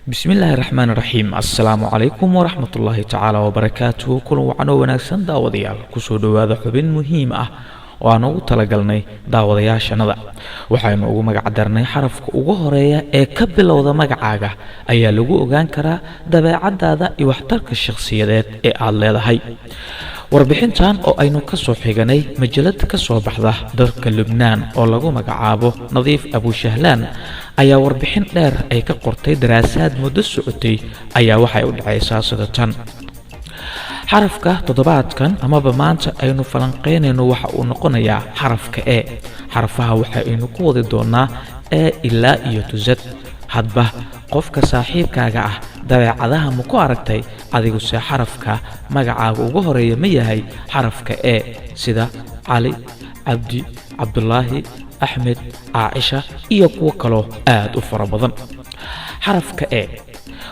بسم الله الرحمن الرحيم. السلام عليكم ورحمة الله تعالى وبركاته. كل وعنو وناكسن داوديال كسو دواada xubin muhiim ah oo aan ugu talagalnay daawadayaashana waxaynu ugu magac darnay xarafka ugu horeeya ee ka bilowda magacaaga ayaa lagu ogaan karaa dabeecadaada iyo waxtarka shakhsiyadeed ee aad leedahay. warbixintan oo aynu ka soo xiganay majalada ka soo baxda dalka Lubnaan oo lagu magacaabo Nadiif Abu Shahlan ayaa warbixin dheer ay ka qortay daraasaad muddo socotay ayaa waxay u dhacaysaa sida tan. xarafka toddobaadkan amaba maanta aynu falanqeynayno waxa uu noqonayaa xarafka e. xarfaha waxa aynu ku wadi doonaa e ilaa iyo z. hadba qofka saaxiibkaaga ah dabeecadaha ma ku aragtay adigu se xarafka magacaaga ugu horeeya ma yahay xarafka e sida cali, cabdi, cabdullaahi, axmed, caaisha iyo kuwo kaloo aad u fara badan. xarafka e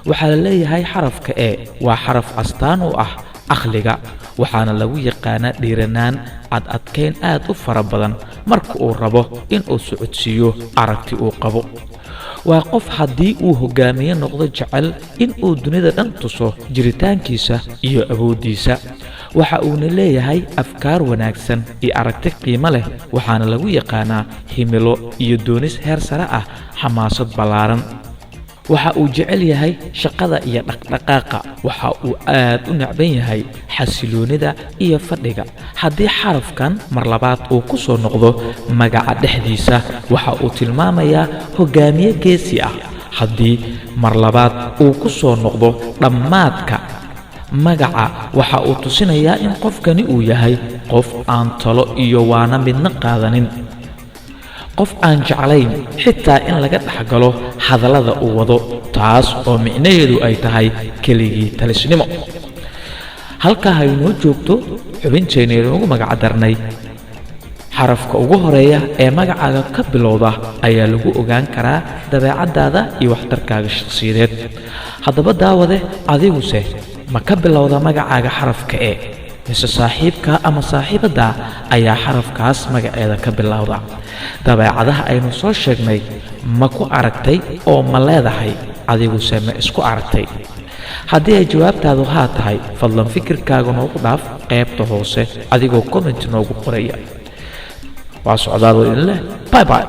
waxaa la leeyahay xarafka e waa xaraf astaan u ah aqliga, waxaana lagu yaqaanaa dhiiranaan adkayn aad u fara badan marka uu rabo inuu socodsiiyo aragti uu qabo. waa qof haddii uu hogaamiye noqdo jecel inuu dunida dhan tuso jiritaankiisa iyo awooddiisa. waxa uuna leeyahay afkaar wanaagsan iyo aragti qiimo leh, waxaana lagu yaqaanaa himilo iyo doonis heer sare ah, xamaasad ballaaran. waxa uu jecel yahay shaqada iyo dhaqdhaqaaqa, waxa uu aad u necban yahay xasiloonida iyo fadhiga. haddii xarafkan mar labaad uu ku soo noqdo magaca dhexdiisa waxa uu tilmaamayaa hogaamiye geesi ah. haddii mar labaad uu ku soo noqdo dhammaadka magaca waxa uu tusinayaa in qofkani uu yahay qof aan talo iyo waana midna qaadanin, qof aan jeclayn xitaa in laga dhaxgalo hadallada uu wado, taas oo micnaheedu ay tahay keligii talisnimo. halkaa haynoo joogto xubinteenna inoogu magac darnay xarafka ugu horeeya ee magacaaga ka bilowda ayaa lagu ogaan karaa dabeecadaada iyo waxtarkaaga shakhsiyadeed. haddaba daawade, adiguse ma ka bilowda magacaaga xarafka e mise saaxiibka ama saaxiibada ayaa xarafkaas magaceeda ka bilowda? dabeecadaha aynu soo sheegnay ma ku aragtay oo ma leedahay? adiguse ma isku aragtay? haddii ay jawaabtaadu haa tahay, fadlan fikirkaaga noogu dhaaf qaybta hoose adigoo comment noogu qoraya. waa socdaal idin leh. bye bye.